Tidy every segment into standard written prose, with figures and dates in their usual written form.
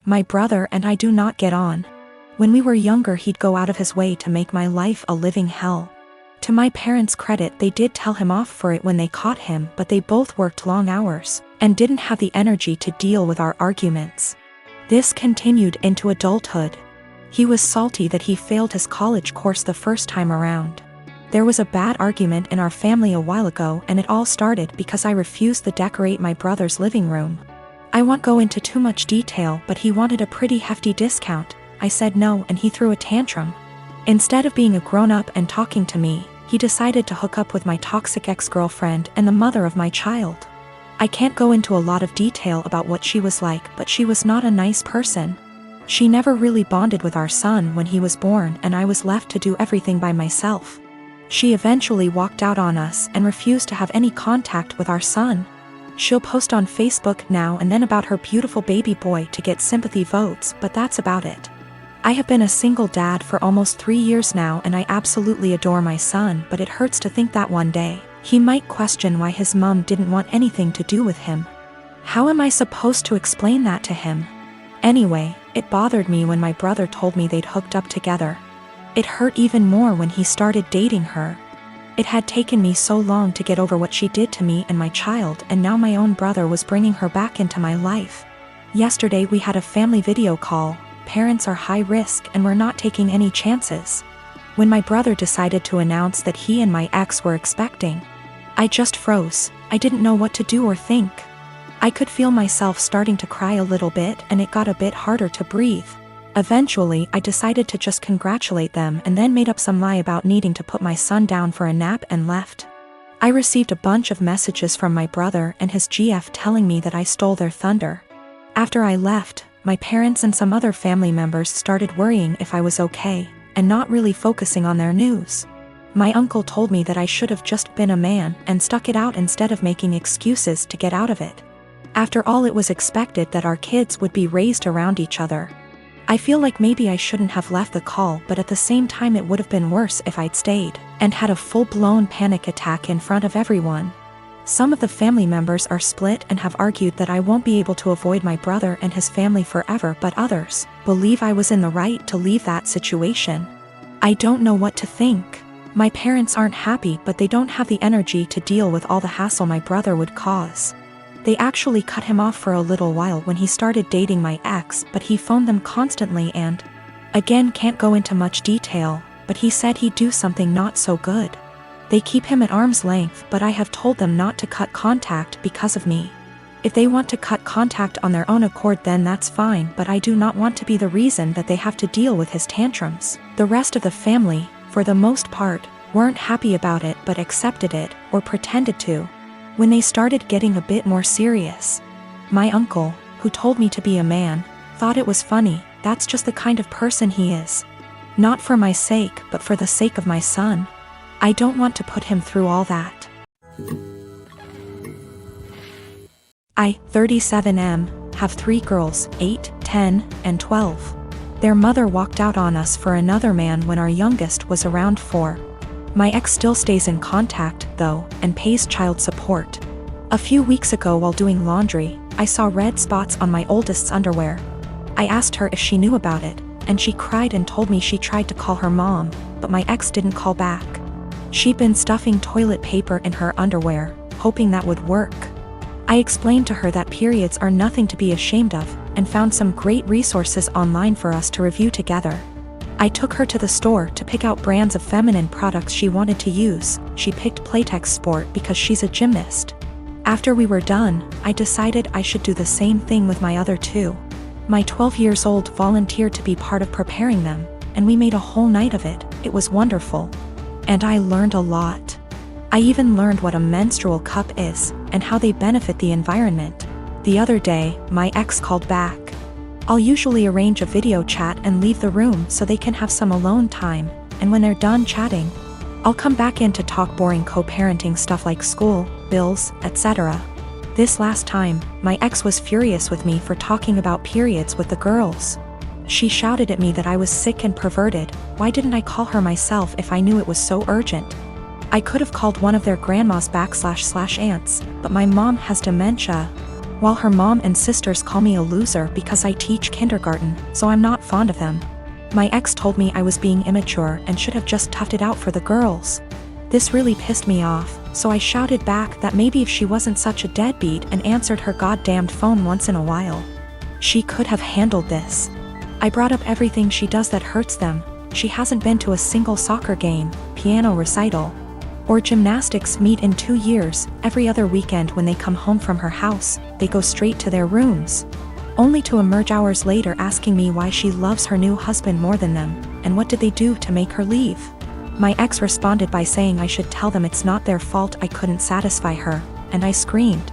My brother and I do not get on. When we were younger, he'd go out of his way to make my life a living hell. To my parents' credit, they did tell him off for it when they caught him, but they both worked long hours and didn't have the energy to deal with our arguments. This continued into adulthood. He was salty that he failed his college course the first time around. There was a bad argument in our family a while ago, and it all started because I refused to decorate my brother's living room. I won't go into too much detail, but he wanted a pretty hefty discount. I said no, and he threw a tantrum. Instead of being a grown-up and talking to me, he decided to hook up with my toxic ex-girlfriend and the mother of my child. I can't go into a lot of detail about what she was like, but she was not a nice person. She never really bonded with our son when he was born, and I was left to do everything by myself. She eventually walked out on us and refused to have any contact with our son. She'll post on Facebook now and then about her beautiful baby boy to get sympathy votes, but that's about it. I have been a single dad for almost 3 years now, and I absolutely adore my son, but it hurts to think that one day he might question why his mom didn't want anything to do with him. How am I supposed to explain that to him? Anyway, it bothered me when my brother told me they'd hooked up together. It hurt even more when he started dating her. It had taken me so long to get over what she did to me and my child, and now my own brother was bringing her back into my life. Yesterday we had a family video call. Parents are high risk and we're not taking any chances. When my brother decided to announce that he and my ex were expecting, I just froze. I didn't know what to do or think. I could feel myself starting to cry a little bit, and it got a bit harder to breathe. Eventually, I decided to just congratulate them and then made up some lie about needing to put my son down for a nap and left. I received a bunch of messages from my brother and his GF telling me that I stole their thunder. After I left, my parents and some other family members started worrying if I was okay, and not really focusing on their news. My uncle told me that I should have just been a man and stuck it out instead of making excuses to get out of it. After all, it was expected that our kids would be raised around each other. I feel like maybe I shouldn't have left the call, but at the same time it would have been worse if I'd stayed and had a full-blown panic attack in front of everyone. Some of the family members are split and have argued that I won't be able to avoid my brother and his family forever, but others believe I was in the right to leave that situation. I don't know what to think. My parents aren't happy, but they don't have the energy to deal with all the hassle my brother would cause. They actually cut him off for a little while when he started dating my ex, but he phoned them constantly and, again, can't go into much detail, but he said he'd do something not so good. They keep him at arm's length, but I have told them not to cut contact because of me. If they want to cut contact on their own accord, then that's fine, but I do not want to be the reason that they have to deal with his tantrums. The rest of the family, for the most part, weren't happy about it but accepted it, or pretended to. When they started getting a bit more serious, my uncle, who told me to be a man, thought it was funny. That's just the kind of person he is. Not for my sake, but for the sake of my son. I don't want to put him through all that. I, 37M, have 3 girls, 8, 10, and 12. Their mother walked out on us for another man when our youngest was around 4. My ex still stays in contact, though, and pays child support. A few weeks ago while doing laundry, I saw red spots on my oldest's underwear. I asked her if she knew about it, and she cried and told me she tried to call her mom, but my ex didn't call back. She'd been stuffing toilet paper in her underwear, hoping that would work. I explained to her that periods are nothing to be ashamed of, and found some great resources online for us to review together. I took her to the store to pick out brands of feminine products she wanted to use. She picked Playtex Sport because she's a gymnast. After we were done, I decided I should do the same thing with my other 2. My 12-year-old volunteered to be part of preparing them, and we made a whole night of it. It was wonderful. And I learned a lot. I even learned what a menstrual cup is, and how they benefit the environment. The other day, my ex called back. I'll usually arrange a video chat and leave the room so they can have some alone time, and when they're done chatting, I'll come back in to talk boring co-parenting stuff like school, bills, etc. This last time, my ex was furious with me for talking about periods with the girls. She shouted at me that I was sick and perverted. Why didn't I call her myself if I knew it was so urgent? I could have called one of their grandmas //aunts, but my mom has dementia. while her mom and sisters call me a loser because I teach kindergarten, so I'm not fond of them. My ex told me I was being immature and should have just toughed it out for the girls. This really pissed me off, so I shouted back that maybe if she wasn't such a deadbeat and answered her goddamned phone once in a while, she could have handled this. I brought up everything she does that hurts them. She hasn't been to a single soccer game, piano recital, or gymnastics meet in 2 years. Every other weekend when they come home from her house, they go straight to their rooms, only to emerge hours later asking me why she loves her new husband more than them, and what did they do to make her leave. My ex responded by saying I should tell them it's not their fault I couldn't satisfy her, and I screamed.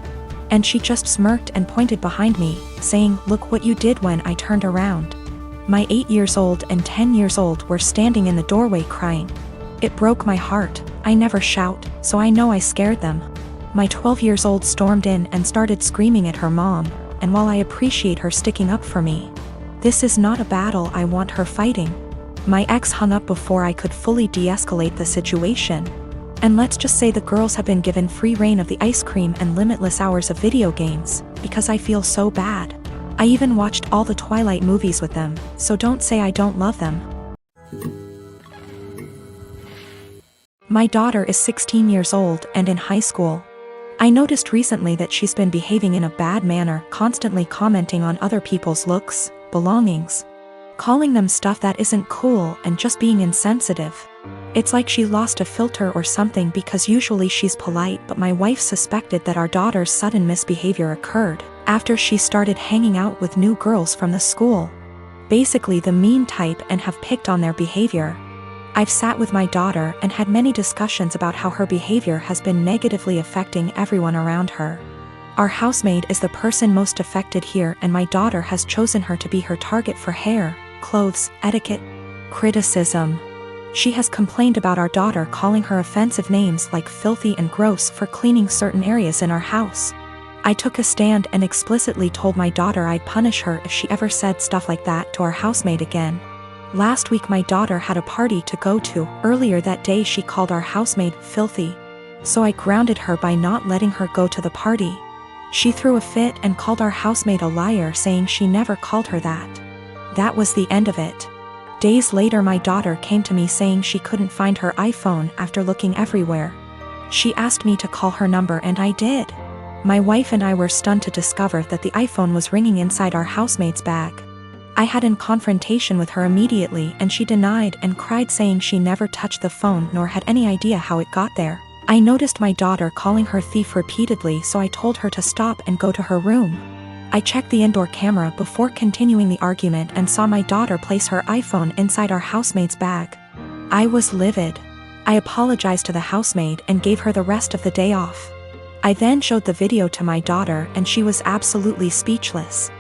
And she just smirked and pointed behind me, saying, "Look what you did," when I turned around. My 8 years old and 10 years old were standing in the doorway crying. It broke my heart. I never shout, so I know I scared them. My 12 years old stormed in and started screaming at her mom, and while I appreciate her sticking up for me, this is not a battle I want her fighting. My ex hung up before I could fully de-escalate the situation. And let's just say the girls have been given free reign of the ice cream and limitless hours of video games, because I feel so bad. I even watched all the Twilight movies with them, so don't say I don't love them. My daughter is 16 years old and in high school. I noticed recently that she's been behaving in a bad manner, constantly commenting on other people's looks, belongings, calling them stuff that isn't cool, and just being insensitive. It's like she lost a filter or something, because usually she's polite, but my wife suspected that our daughter's sudden misbehavior occurred after she started hanging out with new girls from the school. Basically the mean type, and have picked on their behavior. I've sat with my daughter and had many discussions about how her behavior has been negatively affecting everyone around her. Our housemaid is the person most affected here, and my daughter has chosen her to be her target for hair, clothes, etiquette, criticism. She has complained about our daughter calling her offensive names like filthy and gross for cleaning certain areas in our house. I took a stand and explicitly told my daughter I'd punish her if she ever said stuff like that to our housemaid again. Last week my daughter had a party to go to. Earlier that day she called our housemaid filthy, so I grounded her by not letting her go to the party. She threw a fit and called our housemaid a liar, saying she never called her that. That was the end of it. Days later my daughter came to me saying she couldn't find her iPhone after looking everywhere. She asked me to call her number and I did. My wife and I were stunned to discover that the iPhone was ringing inside our housemaid's bag. I had in confrontation with her immediately, and she denied and cried, saying she never touched the phone nor had any idea how it got there. I noticed my daughter calling her thief repeatedly, so I told her to stop and go to her room. I checked the indoor camera before continuing the argument and saw my daughter place her iPhone inside our housemaid's bag. I was livid. I apologized to the housemaid and gave her the rest of the day off. I then showed the video to my daughter and she was absolutely speechless.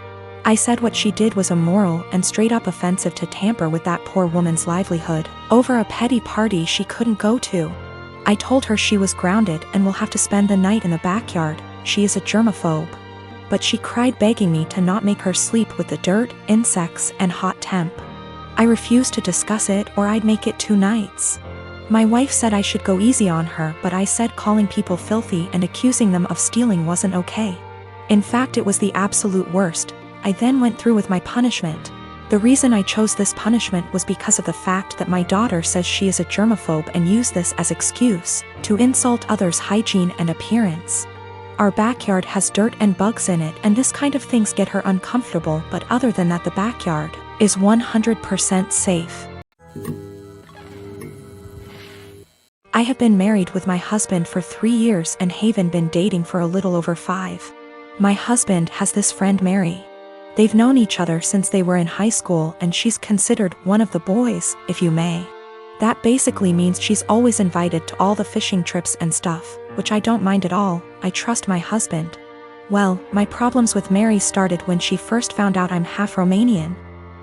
I said what she did was immoral and straight up offensive to tamper with that poor woman's livelihood over a petty party she couldn't go to. I told her she was grounded and will have to spend the night in the backyard. She is a germaphobe. But she cried, begging me to not make her sleep with the dirt, insects, and hot temp. I refused to discuss it or I'd make it 2 nights. My wife said I should go easy on her, but I said calling people filthy and accusing them of stealing wasn't okay. In fact, it was the absolute worst. I then went through with my punishment. The reason I chose this punishment was because of the fact that my daughter says she is a germaphobe and used this as excuse to insult others' hygiene and appearance. Our backyard has dirt and bugs in it, and this kind of things get her uncomfortable, but other than that the backyard is 100% safe. I have been married with my husband for 3 years and Haven been dating for a little over 5. My husband has this friend Mary. They've known each other since they were in high school, and she's considered one of the boys, if you may. That basically means she's always invited to all the fishing trips and stuff, which I don't mind at all. I trust my husband. Well, my problems with Mary started when she first found out I'm half Romanian.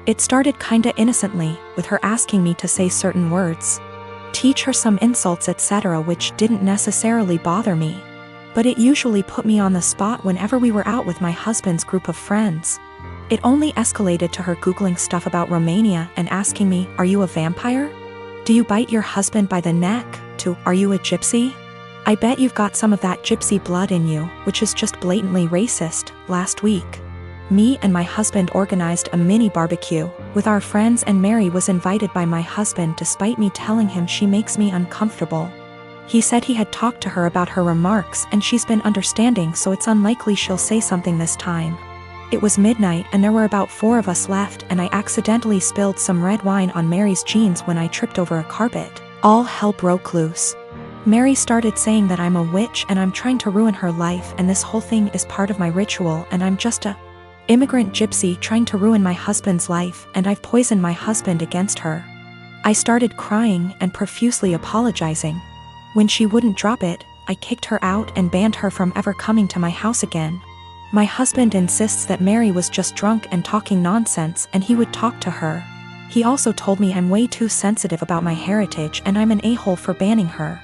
It started kinda innocently, with her asking me to say certain words, teach her some insults, etc., which didn't necessarily bother me. But it usually put me on the spot whenever we were out with my husband's group of friends. It only escalated to her Googling stuff about Romania and asking me, "Are you a vampire? Do you bite your husband by the neck?" to, "Are you a gypsy?" I bet you've got some of that gypsy blood in you, which is just blatantly racist. Last week, me and my husband organized a mini barbecue with our friends, and Mary was invited by my husband despite me telling him she makes me uncomfortable. He said he had talked to her about her remarks and she's been understanding, so it's unlikely she'll say something this time. It was midnight and there were about 4 of us left, and I accidentally spilled some red wine on Mary's jeans when I tripped over a carpet. All hell broke loose. Mary started saying that I'm a witch and I'm trying to ruin her life, and this whole thing is part of my ritual, and I'm just a immigrant gypsy trying to ruin my husband's life, and I've poisoned my husband against her. I started crying and profusely apologizing. When she wouldn't drop it, I kicked her out and banned her from ever coming to my house again. My husband insists that Mary was just drunk and talking nonsense, and he would talk to her. He also told me I'm way too sensitive about my heritage and I'm an a-hole for banning her.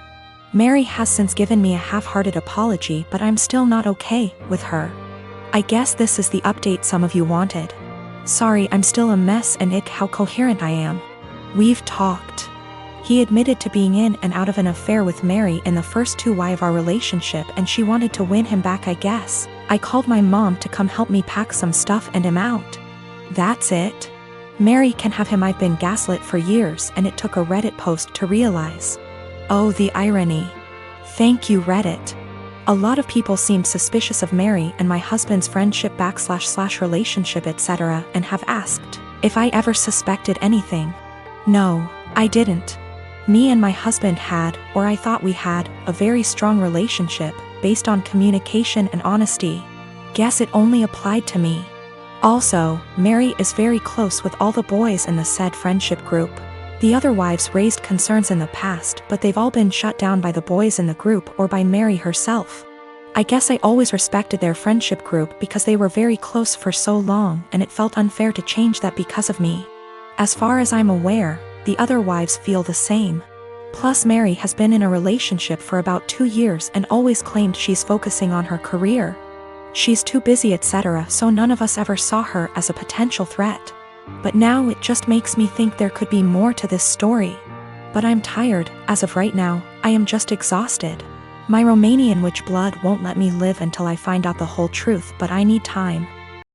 Mary has since given me a half-hearted apology, but I'm still not okay with her. I guess this is the update some of you wanted. Sorry, I'm still a mess, and how coherent I am. We've talked. He admitted to being in and out of an affair with Mary in the first 2 weeks of our relationship, and she wanted to win him back, I guess. I called my mom to come help me pack some stuff and him out. That's it. Mary can have him. I've been gaslit for years, and it took a Reddit post to realize. Oh, the irony. Thank you, Reddit. A lot of people seemed suspicious of Mary and my husband's friendship / relationship, etc., and have asked if I ever suspected anything. No, I didn't. Me and my husband had, or I thought we had, a very strong relationship, based on communication and honesty. Guess it only applied to me. Also, Mary is very close with all the boys in the said friendship group. The other wives raised concerns in the past, but they've all been shut down by the boys in the group or by Mary herself. I guess I always respected their friendship group because they were very close for so long, and it felt unfair to change that because of me. As far as I'm aware, the other wives feel the same. Plus, Mary has been in a relationship for about 2 years and always claimed she's focusing on her career. She's too busy, etc., so none of us ever saw her as a potential threat. But now it just makes me think there could be more to this story. But I'm tired. As of right now, I am just exhausted. My Romanian witch blood won't let me live until I find out the whole truth, but I need time.